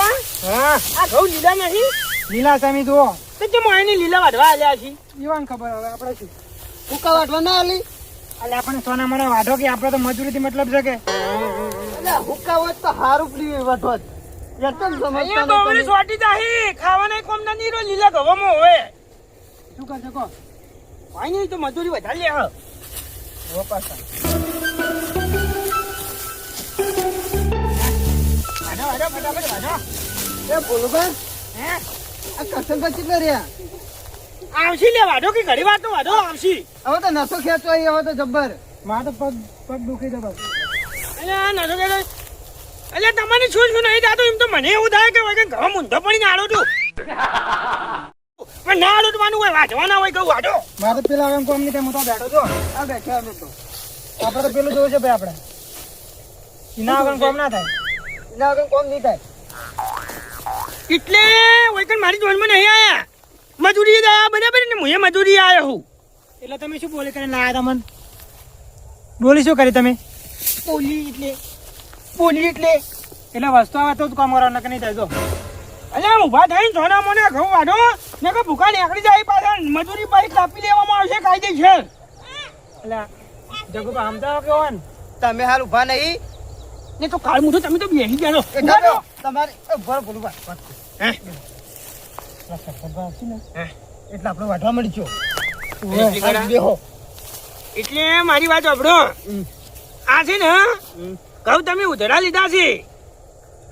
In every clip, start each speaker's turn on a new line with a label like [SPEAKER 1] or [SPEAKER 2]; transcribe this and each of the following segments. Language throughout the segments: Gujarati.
[SPEAKER 1] ભલુબા
[SPEAKER 2] હા
[SPEAKER 1] આ ઘઉં લીલા નહીં
[SPEAKER 2] લીલા સામી જુઓ
[SPEAKER 1] તો કેમ આની લીલા વાઢવા આલ્યા છે
[SPEAKER 2] જીવાન ખબર હવે આપણે શું
[SPEAKER 3] ફૂકા વાટવા ના આલી
[SPEAKER 2] એટલે આપણે સોના મને વાઢો કે આપણે તો મજૂરીથી મતલબ છે કે
[SPEAKER 3] એટલે હુક્કા હોય તો હારું પડી વટવત એટલું જ
[SPEAKER 1] અહીંયા
[SPEAKER 3] સમજતા
[SPEAKER 1] ગોવળી
[SPEAKER 3] નહીં
[SPEAKER 1] સોટી જાહી ખાવાના કોમ ના નીરો લીલા ઘવામાં હોય
[SPEAKER 2] શું કરશે કહો
[SPEAKER 1] ભાઈ નહીં તો મજૂરી વધારે લે હા
[SPEAKER 2] ઓ પાછા
[SPEAKER 1] વાઢો વાઢો ફટાફટ વાઢો
[SPEAKER 3] એ બોલુબા
[SPEAKER 1] હે
[SPEAKER 3] આ કરસનભાઈ કેટલા રહ્યા
[SPEAKER 1] આવશી લે વાઢો કે ઘડી વાર તો વાઢો આવશી
[SPEAKER 3] હવે તો નસો ખેંચવા હવે તો જબ્બર
[SPEAKER 2] મારે તો પગ દુખી દે બસ
[SPEAKER 1] અલ્યા નસો કે અલ્યા તમને શું નહીં જાતું એમ તો મને એવું થાય કે વગર ઘઉં મૂંધો પડીને આડો છું પણ ના આડોટવાનું હોય વાઢવાના હોય કહું વાઢો
[SPEAKER 2] મારે તો પેલા હવે કોમ નહીં થાય હું તો બેઠો છો
[SPEAKER 3] આ બેઠા અમે તો
[SPEAKER 2] આપણે તો પેલું જોવું છે ભાઈ આપણે એના વગર કોમ ના થાય
[SPEAKER 3] એના આગળ કોમ નહીં થાય
[SPEAKER 1] એટલે વૈકન મારી જોનમાં નહીં આયા મજૂરી જ આયા બરાબર ને હું મજૂરી આયો હું
[SPEAKER 2] એટલે તમે શું બોલી કરીને લાયા તમને બોલી શું કરી તમે
[SPEAKER 1] બોલી એટલે
[SPEAKER 2] એટલે વસ્તુ આવે તો જ કામ કરવાનું નકર નહીં થાય જો
[SPEAKER 1] અલ્યા ઊભા થઈને સોના મને ઘઉં વાઢો ને કે ભૂખા નીકળી જાય પાછા મજૂરી પાછી કાપી લેવામાં આવશે કાયદેસર
[SPEAKER 2] એટલે જગુબા સમજાવો કે હોય ને
[SPEAKER 3] તમે હાલ ઉભા નહીં
[SPEAKER 1] ને તો કાળ મુઠો તમે તો બેસી ગયા છો.
[SPEAKER 3] એ જાઓ તમારે ભરો બોલુબા
[SPEAKER 1] હે?
[SPEAKER 3] એટલે આપણે વાટવા મળી ગયો
[SPEAKER 1] બેહો. એટલે મારી વાત સાંભળો આ છે ને ઘઉં તમે ઉધડા લીધા છે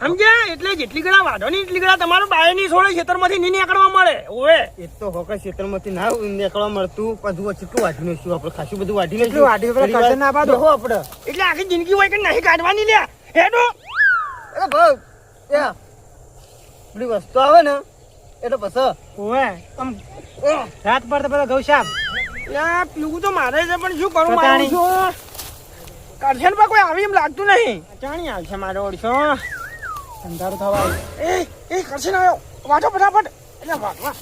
[SPEAKER 1] સમજ્યા એટલે જેટલી ગળા વાઢો ને એટલી ગળા તમારો બાય ની છોડે ખેતરમાંથી નહીં નીકળવા મળે ઓવે
[SPEAKER 3] એ તો હોકા ક્ષેત્રમાંથી ના નીકળવા મળતું બધું કેટલું વાઢી શું આપણે ખાસું બધું વાઢી
[SPEAKER 2] કેટલું વાઢી પેલા કરશે ના પાડો
[SPEAKER 3] હો આપણે
[SPEAKER 1] એટલે આખી જિંદગી હોય કે નહીં કાઢવાની લે હેડો
[SPEAKER 3] અરે ભાઈ એ બધી વસ્તુ આવે ને એટલે પછી
[SPEAKER 2] ઓવે આમ રાત પર તો પેલા ઘઉં સાપ
[SPEAKER 1] યા પીવું તો મારે છે પણ શું કરું
[SPEAKER 2] પતાણી.
[SPEAKER 1] મારું છું કરશન પર કોઈ આવી એમ લાગતું નહીં ચાણી આવશે મારો ઓળશો
[SPEAKER 2] અંધારું થવા
[SPEAKER 1] એ કરશન આવ્યો વાંચો ફટાફટ એટલે વાંચવા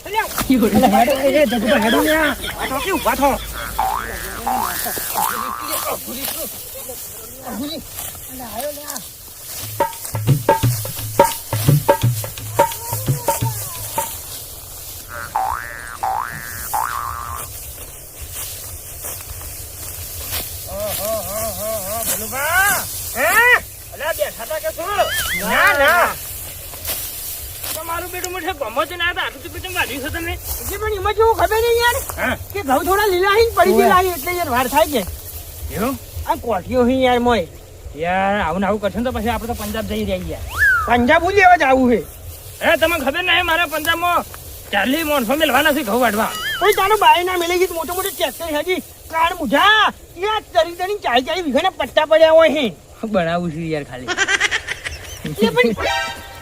[SPEAKER 2] જગુબા હેડો ને આ.
[SPEAKER 1] વાંચો કે ઉભા થો તમારું બેટું મોટે ગમો છે ના આટલું તો પેટું વાઢ્યું છે તમે એટલે પણ એમાં જેવું ખબર નહીં યાર કે ઘઉં થોડા લીલા હી પડી ગયેલા હી એટલે યાર વાર થાય છે એવું આ કોઠીઓ હી યાર મોય યાર આવું ને આવું કરશો તો પછી આપણે તો પંજાબ જઈ રહ્યા યાર પંજાબ ઉલી એવા જ આવું છે હે તમને ખબર નહીં મારા પંજાબમાં ચાલી મોનસો મેલવાના છે ઘઉં વાઢવા કોઈ તારો બાય ના મેલે ગઈ મોટો મોટો ટ્રેક્ટર હજી કાર મુજા યાર તરી તરી ચાઈ ચાઈ વીઘાના પટ્ટા પડ્યા હોય હી
[SPEAKER 4] બનાવું છું યાર ખાલી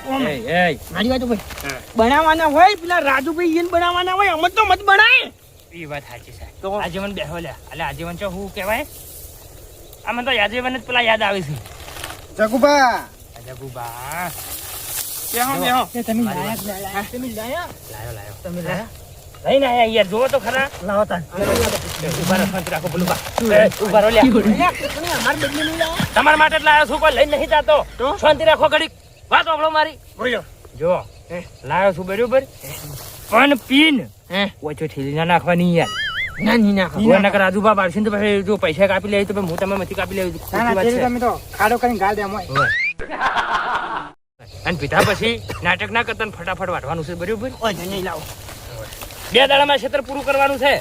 [SPEAKER 1] મારી વાત ભાઈ બનાવવાના હોય પેલા રાજુભાઈ એને બનાવવાના હોય અમત તો મત બનાય
[SPEAKER 4] એ વાત સાચી છે તો આજીવન બેહો લે એટલે આજીવન છો શું કહેવાય આમાં તો આજીવન જ પેલા યાદ આવે છે
[SPEAKER 3] જગુબા
[SPEAKER 4] જગુબા
[SPEAKER 1] બેહો બેહો
[SPEAKER 2] એ તમે લાયા
[SPEAKER 1] તમે લાયા
[SPEAKER 4] લાયો
[SPEAKER 3] તમે લાયા
[SPEAKER 4] લઈને આયા યાર જોવો તો ખરા
[SPEAKER 3] લાવો તાન
[SPEAKER 4] ઉભા રહો શાંતિ રાખો બોલું ઉભા રહો લ્યા
[SPEAKER 1] અમાર બદલી નહીં લાયા
[SPEAKER 4] તમારા માટે જ લાયો છું કોઈ લઈને નહીં જાતો શાંતિ રાખો ઘડીક વાત વાપરો મારી
[SPEAKER 1] બોલો
[SPEAKER 4] જો લાયો છું બરોબર પણ પીન ઓછો ઠેલી ના નાખવાની યાર
[SPEAKER 1] ના નહીં ના
[SPEAKER 4] કોઈ નકર આજુબા બારશે ને તો પછી જો પૈસા કાપી લે તો પછી હું તમે મથી કાપી લેવું
[SPEAKER 2] ના ના તેરી તમે તો ખાડો કરીને ગાળ દે મોય
[SPEAKER 4] અને પીધા પછી નાટક ના કરતા ને ફટાફટ વાટવાનું છે બરોબર
[SPEAKER 1] ઓ નહીં લાવો
[SPEAKER 4] 2 દાડામાં ક્ષેત્ર પૂરું કરવાનું છે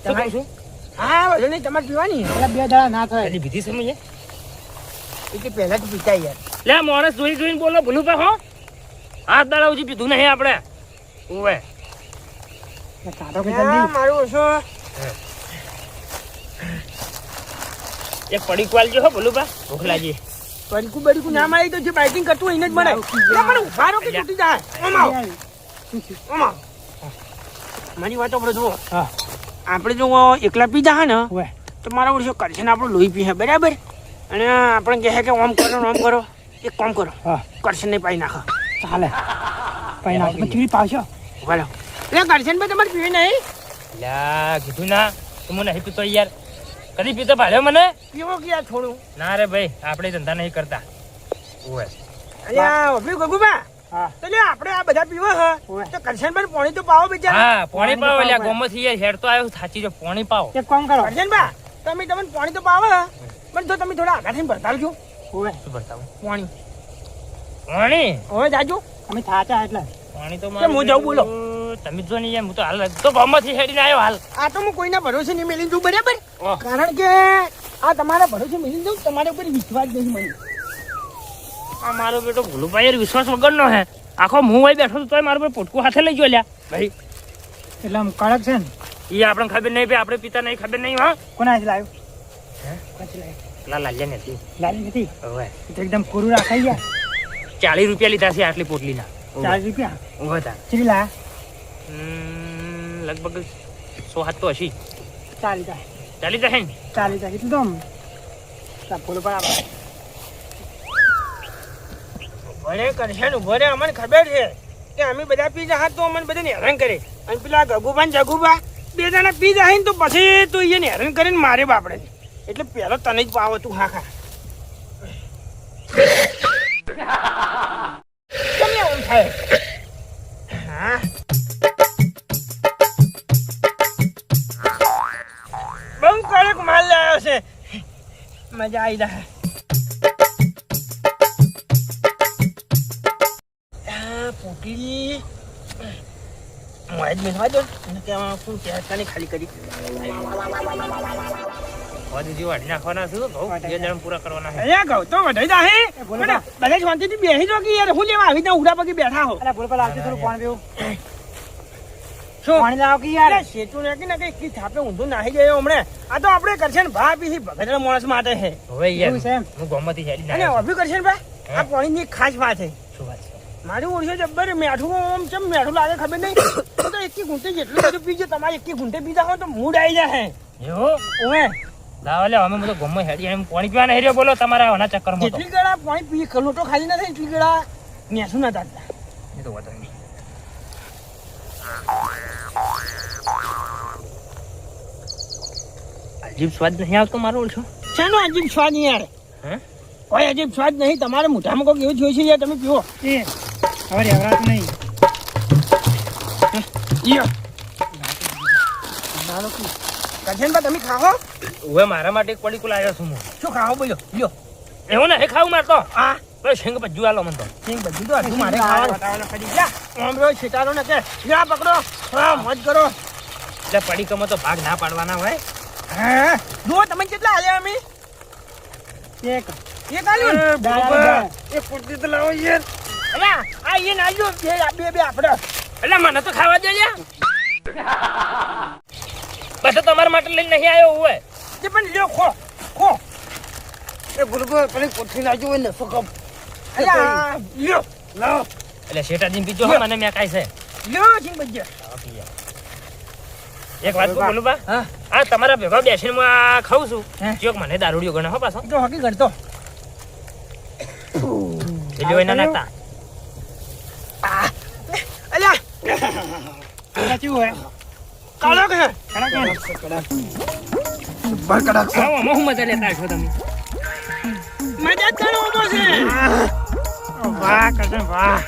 [SPEAKER 4] શું કહું છું
[SPEAKER 1] હા બોલો નહીં તમારે પીવાની
[SPEAKER 2] પેલા 2 દાડા ના થાય
[SPEAKER 4] હજી પીધી સમજે
[SPEAKER 1] એટલે પહેલા તો પીતા યાર
[SPEAKER 4] લે માણસ જોઈ જોઈને બોલો ભૂલું પા હો 8 દાડા સુધી પીધું નહીં આપણે ઓવે
[SPEAKER 2] કાઢો કે
[SPEAKER 1] હા,
[SPEAKER 2] જલ્દી
[SPEAKER 1] મારું ઓછો
[SPEAKER 4] એક પડી ક્વાલ જો હો ભૂલું પા ભૂખ લાગી
[SPEAKER 1] બડીકું બડીકું ના મળે તો જે બાઇકિંગ કરતું હોય એને જ મળે એટલે પણ ઉભા રહો કે તૂટી જાય ઓમાવ ઓમાવ મારી વાતો આપણે જુઓ
[SPEAKER 2] હા
[SPEAKER 1] આપણે જો એકલા પીધા હે ને
[SPEAKER 2] ઓવે
[SPEAKER 1] તો મારા વર્ષે કરશે ને આપણું લોહી પીએ બરાબર અને આપણે કહે કે ઓમ કરો ને ઓમ કરો એક કામ કરો
[SPEAKER 2] હા
[SPEAKER 1] કરશે નહીં પાઈ નાખો
[SPEAKER 2] ચાલે પૈ નાખ ચીરી પાવશો
[SPEAKER 1] બોલો એટલે કરશે ને ભાઈ તમારે પીવે નહીં
[SPEAKER 4] લા કીધું ના તો હું નહીં પીતો યાર કદી પીતો ભાલ્યો મને
[SPEAKER 1] પીવો કે યાર થોડું
[SPEAKER 4] ના રે ભાઈ આપણે ધંધા નહીં કરતા ઓવે
[SPEAKER 1] અલ્યા ઓભી ગગુબા
[SPEAKER 2] હા
[SPEAKER 1] તો લે આપણે આ બધા પીવા હ
[SPEAKER 2] ઓવે.
[SPEAKER 1] તો કરશનભાઈ પાણી તો પાવો બિચારા
[SPEAKER 4] હા પાણી પાવ
[SPEAKER 2] પાણી
[SPEAKER 4] એટલે
[SPEAKER 2] પાવ.
[SPEAKER 4] ગોમથી યાર હેડ તો આવ્યો સાચી જો પાણી પાવ
[SPEAKER 2] એક કામ કરો
[SPEAKER 1] કરશનબા તમે તમને પાણી તો પાવો હ પણ તો તમે થોડા આગળ થઈને ભરતાવજો
[SPEAKER 2] ઓવે
[SPEAKER 4] શું બતાવું
[SPEAKER 1] પાણી
[SPEAKER 4] પાણી
[SPEAKER 1] હવે જાજો
[SPEAKER 2] અમે થાચા એટલે
[SPEAKER 4] પાણી તો
[SPEAKER 1] કેમ હું જાઉં બોલો?
[SPEAKER 4] તમે જો નહીં હું તો હાલ તો ગોમથી હેડીને આવ્યો હાલ
[SPEAKER 1] આ તો હું કોઈના ભરોસે નહીં મેલી દઉં બરાબર
[SPEAKER 4] ઓહ.
[SPEAKER 1] કારણ કે આ તમારા ભરોસે મેલી દઉં તમારા ઉપર વિશ્વાસ નહીં મને
[SPEAKER 4] આ મારો બેટો ભૂલુભાઈ યાર વિશ્વાસ વગરનો હે આખો હું અહીં બેઠો તોય મારો પર પોટકું હાથે લઈ ગયો લ્યા ભાઈ
[SPEAKER 2] એટલે આમ કડક છે ને
[SPEAKER 4] એ આપણને ખબર નહીં ભાઈ આપણે પિતા નહીં ખબર નહીં હા
[SPEAKER 2] કોના જ લાવ્યો
[SPEAKER 4] હે?
[SPEAKER 2] કોનાથી લાવ્યો?
[SPEAKER 4] પેલા લાલ્યા નથી
[SPEAKER 2] લાલી નથી
[SPEAKER 4] હવે
[SPEAKER 2] એ તો એકદમ કોરું રાખાઈ ગયા
[SPEAKER 4] 40 રૂપિયા લીધા છે આટલી પોટલીના
[SPEAKER 2] 40 રૂપિયા
[SPEAKER 4] ઉભા હતા
[SPEAKER 2] ચીવી લાયા
[SPEAKER 4] લગભગ 100 તો હશી
[SPEAKER 2] 40 થાય
[SPEAKER 4] 40 જશે ને
[SPEAKER 2] 40 થાય કેટલું તો આમ ફૂલ પર આપણે
[SPEAKER 1] ભલે કરશન ઉભો રે અમને ખબર છે કે અમે બધા પી જાય તો અમને બધાને હેરાન કરે અને પેલા ગગુબા ને જગુબા બે જણા પી જાય ને તો પછી તો એને હેરાન કરીને મારે બાપડે એટલે પહેલો તને જ પાવો તું હા ખા કેમ એવું થાય હા બહુ કડક માલ લાવ્યો છે મજા આવી જાય પોટલી મોજ મેળવા દો અને ત્યાં શું કહેતા ખાલી કરી
[SPEAKER 4] દીદી વાઢી નાખવાના છું બહુ 2 જણ પૂરા કરવાના છે
[SPEAKER 1] અલ્યા કહું તો વધાઈ જાહે
[SPEAKER 2] બોલો
[SPEAKER 1] પણ બધા શાંતિથી બેસી જો કે યાર હું લેવા આવી ત્યાં ઉડા પગે બેઠા હો
[SPEAKER 2] અરે ફૂલ પર આવતી થોડું પાણી પીવું
[SPEAKER 1] શું
[SPEAKER 2] પાણી લાવો કે યાર
[SPEAKER 1] અરે શેતું ને કે ના કઈ થાપે ઊંધું નાહી જાય હમણે આ તો આપણે કરશે ને ભા પી ભગતના માણસ માટે છે
[SPEAKER 4] હવે યાર
[SPEAKER 2] એવું છે એમ?
[SPEAKER 4] હું ગોમતી હેડીને
[SPEAKER 1] અને
[SPEAKER 4] આવ્યો છું.
[SPEAKER 1] અભી કરશે ને ભા આ પાણીની એક ખાસ વાત છે
[SPEAKER 4] શું વાત છે
[SPEAKER 1] મારું ઓળખે જબ્બર મેઠું આમ ચમ મેઠું લાગે ખબર નહીં તો એકી ઘૂંટે જેટલું બધું પીજો તમારે એકી ઘૂંટે પીધા હોય તો મૂડ આવી જાય
[SPEAKER 4] એવું
[SPEAKER 1] ઓવે
[SPEAKER 4] લાવો લે અમે બધો ગોમમાં હેડી એમ પાણી પીવાના હેર્યો બોલો તમારા આના ચક્કરમાં તો
[SPEAKER 1] જેટલી ગળા પાણી પી લોટો ખાલી ના થાય એટલી ગળા મેસું ના તાકતા
[SPEAKER 4] એ તો વાંધો નહીં અજીબ સ્વાદ નહીં આવતો મારો ઓળશો
[SPEAKER 1] શાનો અજીબ સ્વાદ નહીં યાર
[SPEAKER 4] હે
[SPEAKER 1] કોઈ અજીબ સ્વાદ નહીં તમારે મોઢામાં કોઈ એવું જોઈ છે યાર તમે પીવો
[SPEAKER 2] એ હવે રેવરાતું નહીં
[SPEAKER 1] કરશનભાઈ તમે ખાઓ
[SPEAKER 4] હવે મારા માટે એક પડીકું લાવ્યો છું હું
[SPEAKER 1] શું ખાઓ બોલો લ્યો
[SPEAKER 4] એવું નહીં ખાવું મારતો
[SPEAKER 1] આ
[SPEAKER 4] તો શેંગ ભજ્જુ આલો મને તો
[SPEAKER 1] સિંગ બધું તો હજુ મારે ખાવાનું ખરી જા ઓમરો છીટારો ને કે લ્યો આ પકડો હા મોજ કરો
[SPEAKER 4] એટલે પડીકામાં તો ભાગ ના પાડવાના હોય
[SPEAKER 1] હા જુઓ તમે કેટલા હાલ્યા અમે
[SPEAKER 2] એક
[SPEAKER 1] એક આલ્યું ને?
[SPEAKER 2] દાડા
[SPEAKER 4] એ પૂરતી તો લાવો યાર
[SPEAKER 1] અલ્યા આ એ નાલ્યો બે આપણે
[SPEAKER 4] એટલે મને તો ખાવા દે લ્યા બસ તો તમારા માટે લઈને નહીં આવ્યો હોય
[SPEAKER 1] જે પણ લ્યો ખો ખો
[SPEAKER 3] એ ગુરુગો પેલી પોઠી નાખજો હોય ને શું કમ
[SPEAKER 1] અલ્યા લ્યો લાવો
[SPEAKER 4] એટલે શેઠાજી બીજો હો મને મેં કાંઈ છે
[SPEAKER 1] લ્યો સિંગ બજ્જે
[SPEAKER 4] એક વાત કહું બોલું બા
[SPEAKER 1] હા
[SPEAKER 4] આ તમારા ભેગા બેસીને હું આ ખાઉં છું
[SPEAKER 1] હે?
[SPEAKER 4] ચોક મને દારૂડિયો ગણે હો પાછો
[SPEAKER 1] તો હકી કરતો
[SPEAKER 4] એ જોઈ ના નાખતા
[SPEAKER 1] અલ્યા
[SPEAKER 2] કેવું હોય
[SPEAKER 1] કાળો કે
[SPEAKER 2] કડક હે?
[SPEAKER 3] બર કડાક
[SPEAKER 4] આવો આમાં હું મજા લેતા છો તમે
[SPEAKER 1] મજા કરો તો છે
[SPEAKER 2] વાહ કરશન વાહ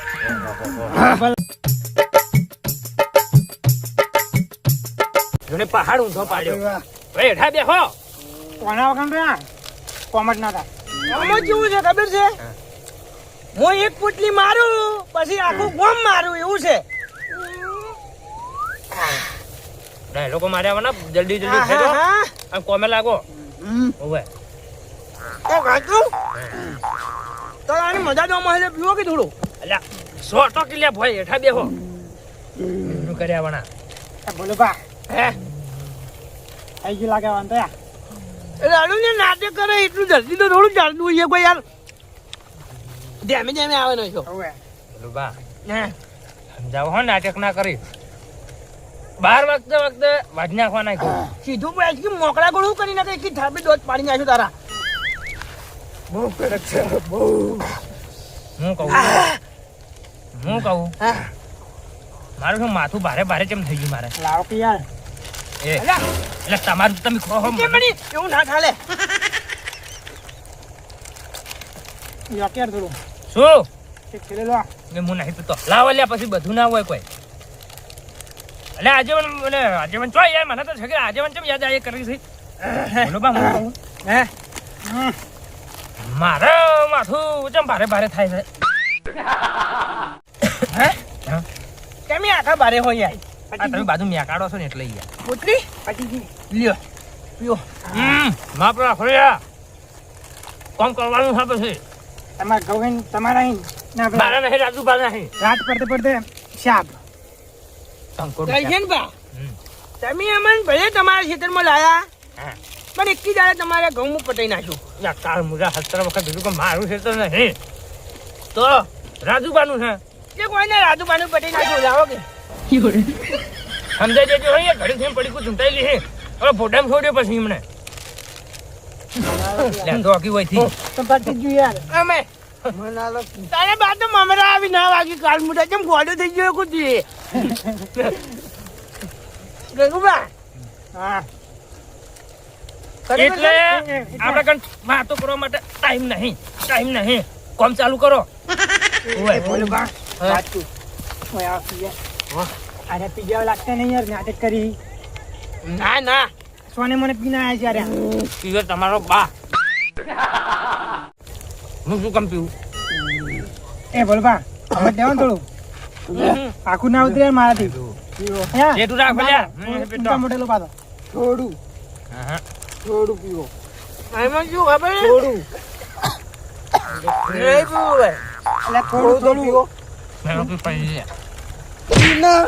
[SPEAKER 4] જોને પહાડ ઊંધો પાડ્યો ભાઈ હેઠા બેહો
[SPEAKER 2] કોના વગર રહ્યા કોમટ ના થાય
[SPEAKER 1] આમાં કેવું છે ખબર છે હું એક પુટલી મારું પછી આખું ગોમ મારું એવું છે
[SPEAKER 4] ના લોકો મારે આવવાના જલ્દી જલ્દી ફેરો આમ કોમે લાગો ઓવે
[SPEAKER 1] તો કાચું તો આની મજા તો મળે પીવો કે થોડું
[SPEAKER 4] અલ્યા 100 ટકી લે ભાઈ હેઠા બેહો શું કર્યા આવવાના
[SPEAKER 2] બોલો બા
[SPEAKER 1] હે
[SPEAKER 2] થઈ ગયું લાગે વાંધો યાર
[SPEAKER 1] રાડુ ને નાટક કરે એટલું જલ્દી તો થોડું ચાલતું હોય કોઈ યાર ધેમે ધેમે આવે છો
[SPEAKER 2] હવે
[SPEAKER 4] બોલું બા
[SPEAKER 1] હે
[SPEAKER 4] સમજાવો હો નાટક ના કરી 12 વખતે વાજ નાખવા નાખ્યું
[SPEAKER 1] સીધું બોલ કે મોકળા ગોળું કરી નાખે કે થાપે દોત પાડી નાખ્યો તારા
[SPEAKER 3] બહુ કડક છે બહુ
[SPEAKER 4] હું કહું
[SPEAKER 1] હા
[SPEAKER 4] મારું શું માથું ભારે ભારે કેમ થઈ ગયું મારે
[SPEAKER 2] લાવો કે યાર
[SPEAKER 4] એ
[SPEAKER 1] અલ્યા
[SPEAKER 4] એટલે તમારું તમે ખો હો
[SPEAKER 1] કેમ બની એવું ના ચાલે
[SPEAKER 2] યાર થોડું
[SPEAKER 4] શું
[SPEAKER 2] એક છેલ્લે લો.
[SPEAKER 4] ને હું નહીં પીતો. લાવો લ્યા પછી બધું ના હોય કોઈ. એટલે આજીવન ચો યાર મને તો છે કે આજીવન ચમ યાદ આવી કરી છે. બોલો બા હું કહું.
[SPEAKER 1] હે
[SPEAKER 4] મારે માથું ચમ ભારે ભારે થાય છે.
[SPEAKER 1] હે
[SPEAKER 4] હા?
[SPEAKER 1] કેમ ઈ આખા બારે હોય યાર
[SPEAKER 4] આ તમે બાજુ મેકાડો છો ને એટલે યાર.
[SPEAKER 1] પોટલી
[SPEAKER 2] પતી ગઈ.
[SPEAKER 1] લ્યો પીઓ
[SPEAKER 4] માપ રાખો યાર. કોમ કરવાનું છે પછી.
[SPEAKER 2] તમારા ઘઉં તમારા અહીં ના પેલા
[SPEAKER 4] બારા નહીં રાજુ બારા નહીં.
[SPEAKER 2] રાત પડતે પડતે શાપ.
[SPEAKER 4] કંકોડું
[SPEAKER 1] કઈ છે
[SPEAKER 4] છે.
[SPEAKER 1] ને બા
[SPEAKER 4] હમ.
[SPEAKER 1] તમે અમને ભલે તમારા ખેતરમાં લાયા
[SPEAKER 4] હા.
[SPEAKER 1] પણ એકી દાડે તમારા ઘઉં પટાઈ નાખ્યું
[SPEAKER 4] યા કાળ મુજા 17 વખત કીધું કે મારું છે તો નહીં. તો રાજુબાનું છે.
[SPEAKER 1] જે કોઈને રાજુબાનું પટાઈ નાખ્યું લાવો કે
[SPEAKER 4] સમજાઈ દેજો હોય ઘડી થઈને પડી કોઈ ચૂંટાયેલી છે. હવે ફોટામાં છોડ્યો પછી એમને. લે તો આખી વયથી.
[SPEAKER 2] તો પતી ગયું યાર.
[SPEAKER 1] અમે
[SPEAKER 3] મને આલો
[SPEAKER 1] તારે બાદ તો મમરા આવી ના વાગી કાલ મુઠા કેમ ગોડો થઈ ગયો કુતી ગંગુબા
[SPEAKER 2] હા.
[SPEAKER 4] એટલે આપણે કણ વાતો કરવા માટે ટાઈમ નહીં. કોમ ચાલુ કરો. ઓય
[SPEAKER 2] બોલું બા.
[SPEAKER 4] હા.
[SPEAKER 2] સાચું. ઓય આ પીયા. અરે પીજાવા લાગતા નહીં યાર નાટક કરી.
[SPEAKER 1] ના ના
[SPEAKER 2] સોને મને પીને આયા છે યાર.
[SPEAKER 4] પીવે તમારો બા. હું શું કામ પીવું?
[SPEAKER 2] એ બોલ બા. અમે દેવાનું થોડું. આખું ના ઉતરે યાર મારાથી. હા.
[SPEAKER 4] જેટલું રાખો લ્યા.
[SPEAKER 2] ઊંચા મોટેલો પાછો.
[SPEAKER 3] થોડું
[SPEAKER 4] હા.
[SPEAKER 3] થોડું પીવો
[SPEAKER 1] એમાં શું ખબર છે?
[SPEAKER 3] થોડું
[SPEAKER 1] નહીં પીવું હવે.
[SPEAKER 2] એટલે
[SPEAKER 3] થોડું
[SPEAKER 2] થોડું
[SPEAKER 3] તો પીવો
[SPEAKER 4] મેરો પી પડી લે.
[SPEAKER 3] ના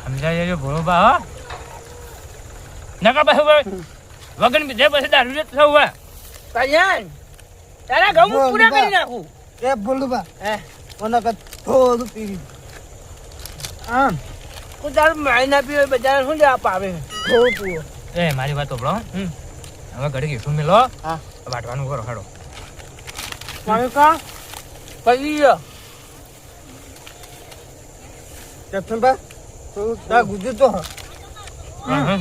[SPEAKER 4] સમજાય જો ભોળો બા હો. નકા બસ હવે વગન બીજે પછી દારૂ લેત થવું હોય.
[SPEAKER 1] કલ્યાણ તારા ઘઉં હું પૂરા કરી નાખું
[SPEAKER 3] એ બોલું બા
[SPEAKER 1] હે
[SPEAKER 3] મને કે થોડું પીવી
[SPEAKER 2] આમ.
[SPEAKER 1] હું તારું મારી ના પીવે બજાર શું જવાબ આવે
[SPEAKER 3] થોડું પીવો
[SPEAKER 4] એ મારી વાત સાંભળો. હવે ઘડી ઘેઠું મેલો.
[SPEAKER 3] હા.
[SPEAKER 4] વાટવાનું કરો હાડો.
[SPEAKER 2] મારું કા
[SPEAKER 1] પછી ગયો
[SPEAKER 3] કેપ્ટન બા થોડું તા ગુજર તો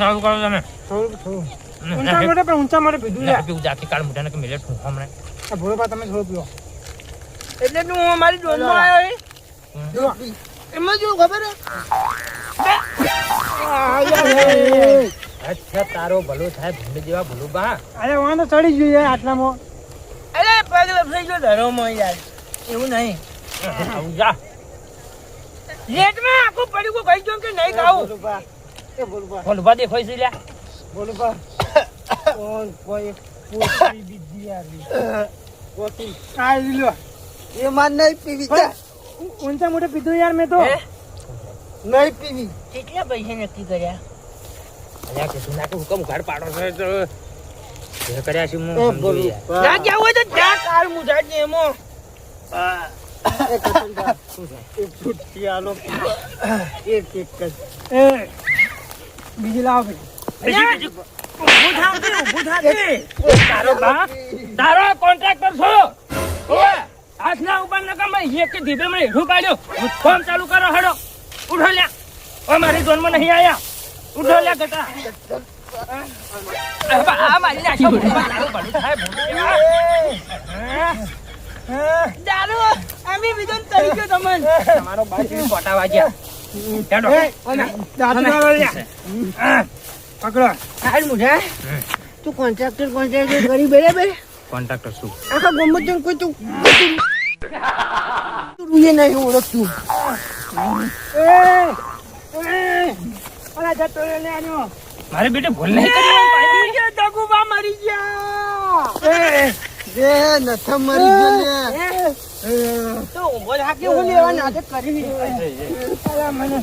[SPEAKER 4] ચાલુ કરો તમે.
[SPEAKER 3] થોડું
[SPEAKER 2] ઊંચા મોટે પણ ઊંચા મોટે પીધું યાર.
[SPEAKER 4] પીવું જાતી કાળ મોઢાને કે મિલેટ હું હમણાં.
[SPEAKER 2] આ ભોળો બા તમે થોડું પીવો.
[SPEAKER 1] એટલે તું અમારી ડોનમાં આવ્યો
[SPEAKER 2] જો.
[SPEAKER 1] એમાં શું ખબર
[SPEAKER 4] અચ્છા તારો ભલો થાય ભૂંડ જેવા ભૂલું બા.
[SPEAKER 2] અરે વાંધો ચડી ગયું યાર આટલામાં.
[SPEAKER 1] અરે પગ લપસાઈ ગયો ધરોમાં યાર એવું નહીં
[SPEAKER 4] આવું જા.
[SPEAKER 1] લેટમાં આખું પડ્યું કહી દો કે નહીં ખાવું
[SPEAKER 3] બોલું બા એ બોલું બા
[SPEAKER 4] ફોન ઉભા દેખાય છે લ્યા.
[SPEAKER 3] બોલું બા કોણ કોઈ
[SPEAKER 2] પોતરી બીજી યાર.
[SPEAKER 3] પોતી
[SPEAKER 2] આ લ્યો.
[SPEAKER 3] એ માન નહીં પીવી જા
[SPEAKER 2] ઊંચા મોટે પીધું યાર મેં તો.
[SPEAKER 1] હે?
[SPEAKER 3] નહીં પીવી
[SPEAKER 1] કેટલા પૈસા નક્કી કર્યા
[SPEAKER 4] અલ્યા કે તું નાખું હુકમ ઘર પાડો છે તો જે કર્યા છે હું
[SPEAKER 3] એ
[SPEAKER 4] સમજુ
[SPEAKER 3] બોલું
[SPEAKER 4] યાર.
[SPEAKER 3] બા
[SPEAKER 1] ના જવું હોય તો જા કાલ મુઠા છે એમાં
[SPEAKER 3] એ કેપ્ટન બા એ છૂટકી આલો એક જ
[SPEAKER 2] એ બીજી લાવો ભાઈ.
[SPEAKER 1] ઊભું થાકે
[SPEAKER 4] તારો બા તારો કોન્ટ્રાક્ટર છો. ઓય હાથના ઉપર નકા મેં એક ધીબે મને હેઠું પાડ્યો. ફોન ચાલુ કરો હાડો. ઉઠો લ્યા. ઓ મારી જોનમાં નહીં આયા. ઉઠો લ્યા ગટા. આ મારી નાખ્યો. તારું ભલું થાય ભૂંડ જેવા.
[SPEAKER 1] દારૂ અમે બીજો તરી ગયો તમને
[SPEAKER 4] તમારો બા કેવી કોટા વાગ્યા. હેડો.
[SPEAKER 2] દાંત ના લ્યા.
[SPEAKER 4] હા.
[SPEAKER 2] પકડો.
[SPEAKER 1] હાલ મુઠા તું કોન્ટ્રાક્ટર કરી બરાબર
[SPEAKER 4] કોન્ટ્રાક્ટર શું?
[SPEAKER 1] આખા ગોમત કોઈ તું રૂએ નહીં ઓળખતું
[SPEAKER 2] અલા જતો રે લે આનો.
[SPEAKER 4] મારે બેટે ભૂલ નહીં કરી.
[SPEAKER 1] દગુબા મરી ગયા
[SPEAKER 3] જે નથા મરી ગયો લે
[SPEAKER 1] તો ઊભો થાકે હું લેવા નાટક કરી
[SPEAKER 2] અલા મને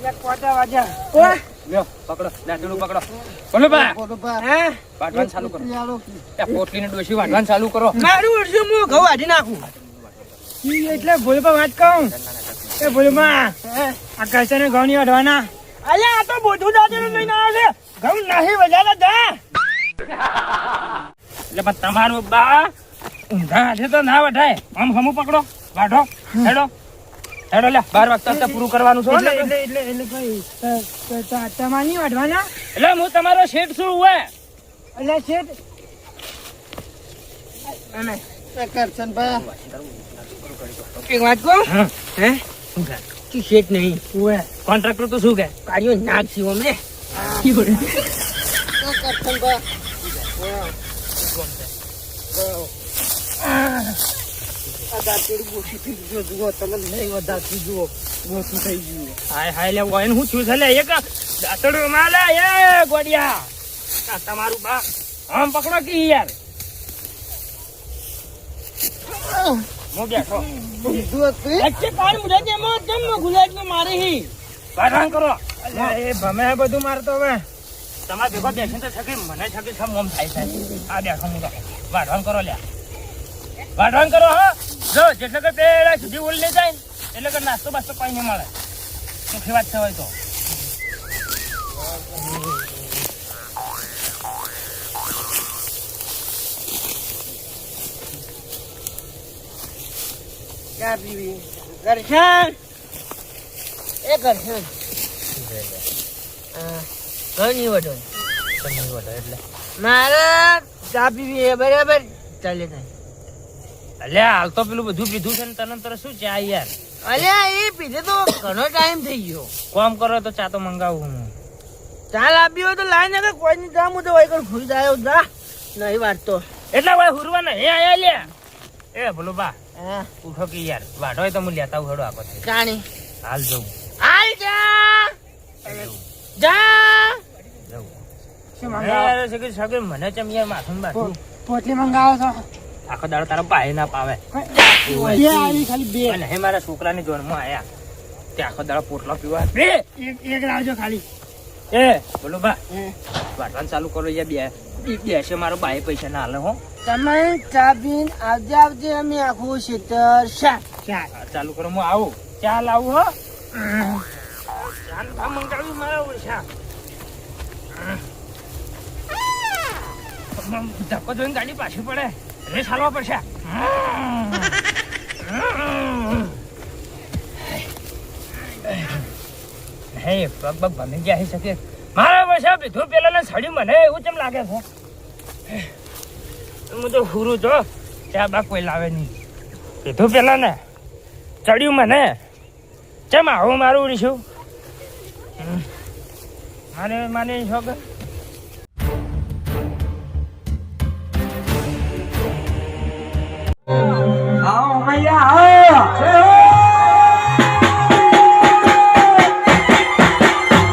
[SPEAKER 2] એક કોટા વાજા.
[SPEAKER 1] ઓય
[SPEAKER 4] લ્યો પકડો. લાટલું પકડો. બોલો બા.
[SPEAKER 3] બોલું બા
[SPEAKER 1] હે
[SPEAKER 4] વાટવાનું ચાલુ કરો.
[SPEAKER 3] આલો
[SPEAKER 4] ત્યાં પોટલીને ડોશી વાટવાનું ચાલુ કરો.
[SPEAKER 1] મારું વર્ષે હું ઘઉં વાઢી નાખું
[SPEAKER 2] ઈ એટલે ભોલપા વાત કહું. એ ભોલપા આ કૈસા ને ઘઉં ની વાઢવાના.
[SPEAKER 1] અલ્યા આ તો બધું દાદીનું લઈને આવ્યો છે ઘઉં નહીં વજાતા જા
[SPEAKER 4] એટલે પણ તમારું બા ઊંધા હાથે તો ના વઢાય. આમ હમું પકડો. વાઢો. હેડો. હેડો લે 12 વાગતા તો પૂરું કરવાનું છે.
[SPEAKER 2] એટલે કઈ તમારે નહીં વાઢવાના.
[SPEAKER 4] એટલે હું તમારો શેઠ છું. હોય
[SPEAKER 2] એટલે શેઠ
[SPEAKER 1] એક વાત કહું
[SPEAKER 4] હા.
[SPEAKER 1] હે
[SPEAKER 4] શું કહે?
[SPEAKER 1] તું શેઠ નહીં
[SPEAKER 2] ઓવે
[SPEAKER 4] કોન્ટ્રાક્ટર તો શું કહે?
[SPEAKER 1] કાર્યો નાક છે અમને
[SPEAKER 4] હાય હાય લે ઓય હું છું છે લે એક દાતડો માલે એ ગોડિયા આ તમારું બા આમ પકડો કે યાર મો બેઠો
[SPEAKER 1] अच्छे पानी मुझे दे मो तुम गुलाब में मारे ही
[SPEAKER 4] વાઢણ કરો
[SPEAKER 2] અલ્યા, એ ભમે બધું મારતો હવે
[SPEAKER 4] તમારે ભેગો બેસીને તો છકે મને છકે સમ મોમ થાય છે આ બેઠો હું તો વાઢણ કરો લ્યા વાઢણ કરો હા જો જેટલે કે પેલા સુધી ઓલ લઈ જાય ને, એટલે કે નાસ્તો બાસ્તો કઈ નહીં મળે સુખી વાત છે હોય તો
[SPEAKER 1] क्या पीवी दर्शन ए दर्शन ઘણી વડો
[SPEAKER 4] એટલે
[SPEAKER 1] મારે ચા પીવી એ બરાબર ચાલે થાય
[SPEAKER 4] અલ્યા હાલ તો પેલું બધું પીધું છે ને તરત શું ચા યાર
[SPEAKER 1] અલ્યા એ પીધે તો ઘણો ટાઈમ થઈ ગયો
[SPEAKER 4] કોમ કરો તો ચા તો મંગાવું હું
[SPEAKER 1] ચા લાવી હોય તો લાઈ ને કોઈ નહીં જામ તો હોય કોઈ ભૂલ જાય જા નહીં વાત તો
[SPEAKER 4] એટલે ભાઈ હુરવા ને હે આયા લ્યા એ બોલો બા
[SPEAKER 1] હા
[SPEAKER 4] ઉઠો કે યાર વાઢો હોય તો હું લેતા આવું હેડો આખો થઈ
[SPEAKER 1] કાણી
[SPEAKER 4] હાલ જવું
[SPEAKER 1] આઈ જા જા
[SPEAKER 4] જવું
[SPEAKER 2] શું મંગાવો
[SPEAKER 4] યાર સગે સગે મને ચમ યાર માથું બાથું
[SPEAKER 2] પોટલી મંગાવો છો
[SPEAKER 4] આખો દાડો તારા પાય ના પાવે
[SPEAKER 2] બે આવી ખાલી બે
[SPEAKER 4] અને હે મારા છોકરાની જોનમાં આયા તે આખો દાડો પોટલો પીવા બે
[SPEAKER 2] એક લાવજો ખાલી
[SPEAKER 4] એ બોલો બા વાટવાનું ચાલુ કરો યાર બેસે મારો બાય પૈસા ના હાલે હો
[SPEAKER 1] તમે ચા પીને આવજે આવજે અમે આખું ક્ષેત્ર શાક
[SPEAKER 2] ચાલ
[SPEAKER 4] હા, ચાલુ કરો હું આવું ચા લાવું હો ચાલ ભા મંગાવી મારા ઓછા ધક્કો જોઈને ગાડી પાછી પડે રેસ હાલવા પડશે હે પગ પગ ભમી ગયા હી શકે મારા પૈસા પીધું પેલા સડી મને એવું કેમ લાગે છે હું તો હુરું છો ચા બા કોઈ લાવે નહીં પીધું પેલા ને ચડ્યું મને ચમ આવું મારું ઉડીશું માને શોખ
[SPEAKER 2] આવો મૈયા આવો